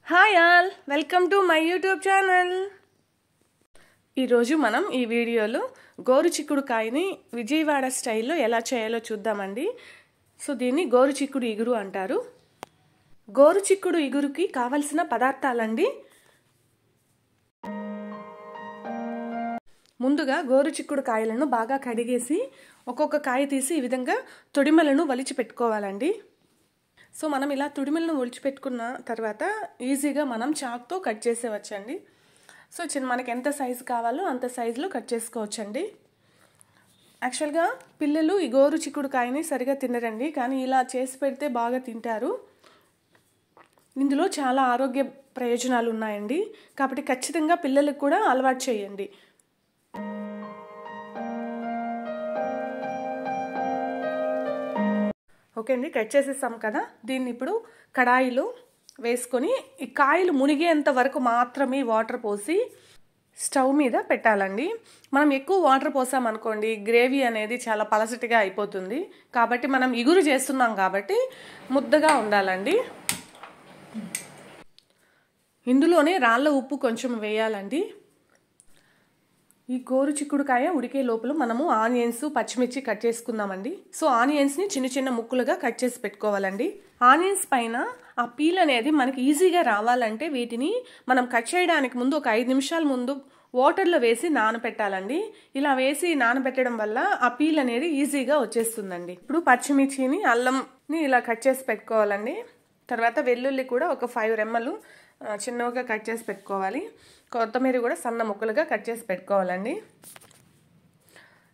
Hi all, welcome to my YouTube channel. ఈరోజు మనం ఈ వీడియోలో గోరుచిక్కుడుకాయని విజయవాడ స్టైల్లో ఎలా చేయాలో చూద్దామండి. సో దీన్ని గోరుచిక్కుడు ఇగురు అంటారు. గోరుచిక్కుడు ఇగురుకి కావలసిన పదార్థాలండి. ముందుగా గోరుచిక్కుడు కాయలను బాగా కడిగేసి ఒక్కొక్క కాయ తీసి ఈ విధంగా తొడిమలను వలిచి పెట్టుకోవాలండి. సో మనం ఇలా తుడిమలను ఒలిచిపెట్టుకున్న తర్వాత ఈజీగా మనం చాక్తో కట్ చేసేవచ్చండి. సో మనకి ఎంత సైజు కావాలో అంత సైజులో కట్ చేసుకోవచ్చండి. యాక్చువల్గా పిల్లలు ఈ గోరు చిక్కుడుకాయని సరిగా తినరండి, కానీ ఇలా చేసి పెడితే బాగా తింటారు. ఇందులో చాలా ఆరోగ్య ప్రయోజనాలు ఉన్నాయండి, కాబట్టి ఖచ్చితంగా పిల్లలకు కూడా అలవాటు చేయండి. ఓకే అండి, కట్ చేసేసాం కదా. దీన్ని ఇప్పుడు కడాయిలో వేసుకొని ఈ కాయలు మునిగేంత వరకు మాత్రమే వాటర్ పోసి స్టవ్ మీద పెట్టాలండి. మనం ఎక్కువ వాటర్ పోసామనుకోండి గ్రేవీ అనేది చాలా పలసటిగా అయిపోతుంది. కాబట్టి మనం ఇగురు చేస్తున్నాం కాబట్టి ముద్దగా ఉండాలండి. ఇందులోనే రాళ్ళ ఉప్పు కొంచెం వేయాలండి. ఈ గోరు చిక్కుడుకాయ ఉడికే లోపల మనము ఆనియన్స్, పచ్చిమిర్చి కట్ చేసుకుందామండి. సో ఆనియన్స్ని చిన్న చిన్న ముక్కలుగా కట్ చేసి పెట్టుకోవాలండి. ఆనియన్స్ పైన ఆ పీల్ అనేది మనకి ఈజీగా రావాలంటే వీటిని మనం కట్ చేయడానికి ముందు ఒక 5 నిమిషాల ముందు వాటర్లో వేసి నానబెట్టాలండి. ఇలా వేసి నానబెట్టడం వల్ల ఆ పీల్ అనేది ఈజీగా వచ్చేస్తుందండి. ఇప్పుడు పచ్చిమిర్చిని, అల్లంని ఇలా కట్ చేసి పెట్టుకోవాలండి. తర్వాత వెల్లుల్లి కూడా ఒక 5 రెమ్మలు చిన్నగా కట్ చేసి పెట్టుకోవాలి. కొత్తిమీర కూడా సన్న ముక్కలుగా కట్ చేసి పెట్టుకోవాలండి.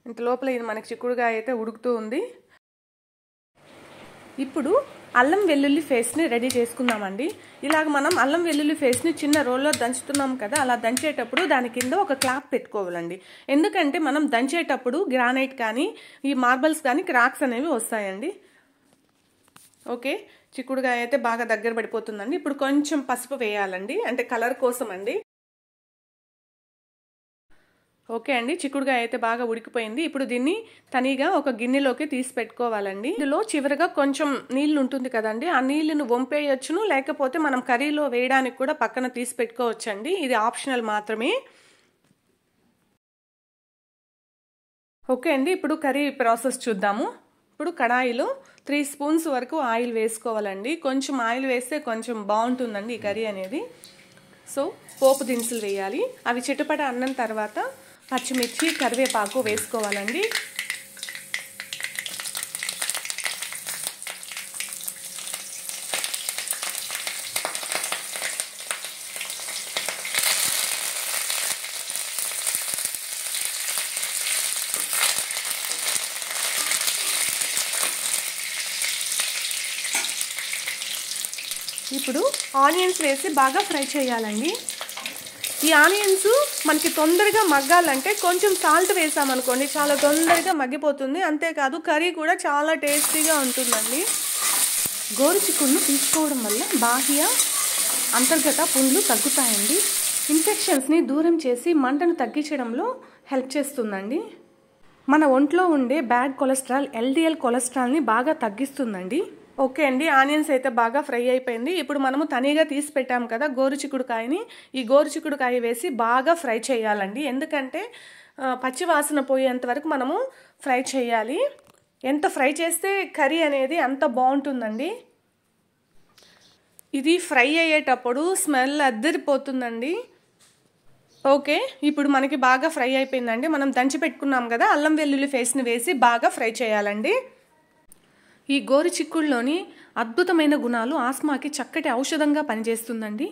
ఇంత లోపల ఇది మనకి చిక్కుడుకాయ అయితే ఉడుకుతూ ఉంది. ఇప్పుడు అల్లం వెల్లుల్లి పేస్ట్ని రెడీ చేసుకుందామండి. ఇలాగ మనం అల్లం వెల్లుల్లి పేస్ట్ని చిన్న రోల్లో దంచుతున్నాం కదా, అలా దంచేటప్పుడు దాని కింద ఒక క్లాత్ పెట్టుకోవాలండి. ఎందుకంటే మనం దంచేటప్పుడు గ్రానైట్ కానీ ఈ మార్బల్స్ కానీ క్రాక్స్ అనేవి వస్తాయండి. ఓకే, చిక్కుడుకాయ అయితే బాగా దగ్గర పడిపోతుందండి. ఇప్పుడు కొంచెం పసుపు వేయాలండి, అంటే కలర్ కోసం అండి. ఓకే అండి, చిక్కుడుకాయ అయితే బాగా ఉడికిపోయింది. ఇప్పుడు దీన్ని తనిగా ఒక గిన్నెలోకి తీసి పెట్టుకోవాలండి. ఇందులో చివరిగా కొంచెం నీళ్ళు ఉంటుంది కదండి, ఆ నీళ్ళను వంపేయచ్చును, లేకపోతే మనం కర్రీలో వేయడానికి కూడా పక్కన తీసి పెట్టుకోవచ్చండి. ఇది ఆప్షనల్ మాత్రమే. ఓకే అండి, ఇప్పుడు కర్రీ ప్రాసెస్ చూద్దాము. ఇప్పుడు కడాయిలో 3 స్పూన్స్ వరకు ఆయిల్ వేసుకోవాలండి. కొంచెం ఆయిల్ వేస్తే కొంచెం బాగుంటుందండి ఈ కర్రీ అనేది. సో పోపు దినుసులు వేయాలి. అవి చిటపట అన్నం తర్వాత పచ్చిమిర్చి, కరివేపాకు వేసుకోవాలండి. ఇప్పుడు ఆనియన్స్ వేసి బాగా ఫ్రై చేయాలండి. ఈ ఆనియన్స్ మనకి తొందరగా మగ్గాలంటే కొంచెం సాల్ట్ వేసామనుకోండి చాలా తొందరగా మగ్గిపోతుంది. అంతేకాదు కర్రీ కూడా చాలా టేస్టీగా ఉంటుందండి. గోరుచిక్కుడును తీసుకోవడం వల్ల బాహ్య అంతర్గత పుండ్లు తగ్గుతాయండి. ఇన్ఫెక్షన్స్ని దూరం చేసి మంటను తగ్గించడంలో హెల్ప్ చేస్తుందండి. మన ఒంట్లో ఉండే బ్యాడ్ కొలెస్ట్రాల్, LDL కొలెస్ట్రాల్ని బాగా తగ్గిస్తుందండి. ఓకే అండి, ఆనియన్స్ అయితే బాగా ఫ్రై అయిపోయింది. ఇప్పుడు మనము తనిగా తీసి పెట్టాం కదా గోరుచిక్కుడుకాయని, ఈ గోరుచిక్కుడుకాయ వేసి బాగా ఫ్రై చేయాలండి. ఎందుకంటే పచ్చి వాసన పోయేంత వరకు మనము ఫ్రై చేయాలి. ఎంత ఫ్రై చేస్తే కర్రీ అనేది అంత బాగుంటుందండి. ఇది ఫ్రై అయ్యేటప్పుడు స్మెల్ అద్దరిపోతుందండి. ఓకే, ఇప్పుడు మనకి బాగా ఫ్రై అయిపోయిందండి. మనం దంచి పెట్టుకున్నాం కదా అల్లం వెల్లుల్లి పేస్ట్ని వేసి బాగా ఫ్రై చేయాలండి. ఈ గోరుచిక్కుడులోని అద్భుతమైన గుణాలు ఆస్మాకి చక్కటి ఔషధంగా పనిచేస్తుందండి.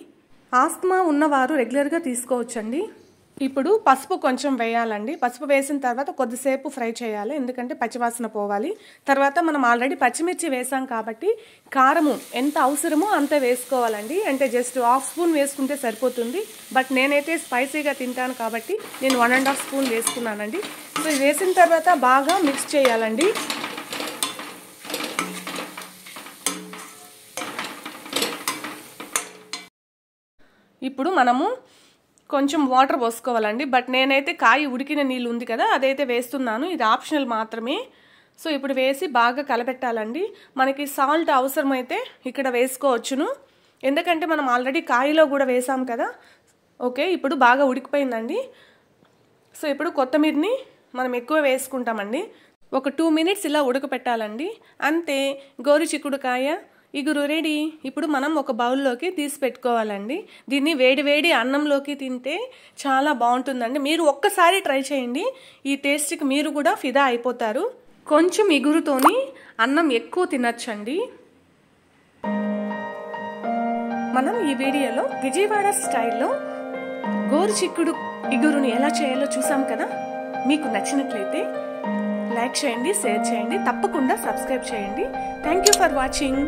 ఆస్మా ఉన్నవారు రెగ్యులర్గా తీసుకోవచ్చండి. ఇప్పుడు పసుపు కొంచెం వేయాలండి. పసుపు వేసిన తర్వాత కొద్దిసేపు ఫ్రై చేయాలి, ఎందుకంటే పచ్చివాసన పోవాలి. తర్వాత మనం ఆల్రెడీ పచ్చిమిర్చి వేసాం కాబట్టి కారము ఎంత అవసరమో అంత వేసుకోవాలండి. అంటే జస్ట్ 1/2 స్పూన్ వేసుకుంటే సరిపోతుంది. బట్ నేనైతే స్పైసీగా తింటాను కాబట్టి నేను 1.5 స్పూన్ వేసుకున్నానండి. సో ఇది వేసిన తర్వాత బాగా మిక్స్ చేయాలండి. ఇప్పుడు మనము కొంచెం వాటర్ పోసుకోవాలండి. బట్ నేనైతే కాయ ఉడికిన నీళ్ళు ఉంది కదా అదైతే వేస్తున్నాను, ఇది ఆప్షనల్ మాత్రమే. సో ఇప్పుడు వేసి బాగా కలపెట్టాలండి. మనకి సాల్ట్ అవసరమైతే ఇక్కడ వేసుకోవచ్చును. ఎందుకంటే మనం ఆల్రెడీ కాయలో కూడా వేసాం కదా. ఓకే, ఇప్పుడు బాగా ఉడికిపోయిందండి. సో ఇప్పుడు కొత్తిమీరని మనం ఎక్కువ వేసుకుంటామండి. ఒక 2 minutes ఇలా ఉడకపెట్టాలండి. అంతే, గోరు చిక్కుడుకాయ ఇగురు రెడీ. ఇప్పుడు మనం ఒక బౌల్లోకి తీసి పెట్టుకోవాలండి. దీన్ని వేడి వేడి అన్నంలోకి తింటే చాలా బాగుంటుందండి. మీరు ఒక్కసారి ట్రై చేయండి, ఈ టేస్ట్కి మీరు కూడా ఫిదా అయిపోతారు. కొంచెం ఇగురుతోని అన్నం ఎక్కువ తినచ్చండి. మనం ఈ వీడియోలో విజయవాడ స్టైల్లో గోరు చిక్కుడు ఇగురుని ఎలా చేయాలో చూసాం కదా. మీకు నచ్చినట్లయితే లైక్ చేయండి, షేర్ చేయండి, తప్పకుండా సబ్స్క్రైబ్ చేయండి. Thank you for watching.